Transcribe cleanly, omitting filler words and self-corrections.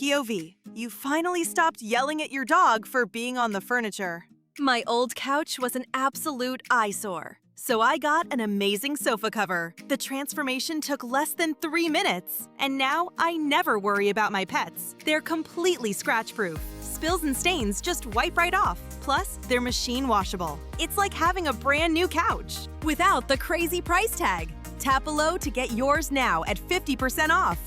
POV. You finally stopped yelling at your dog for being on the furniture. My old couch was an absolute eyesore, so I got an amazing sofa cover. The transformation took less than 3 minutes, and now I never worry about my pets. They're completely scratch-proof. Spills and stains just wipe right off. Plus, they're machine washable. It's like having a brand new couch without the crazy price tag. Tap below to get yours now at 50% off.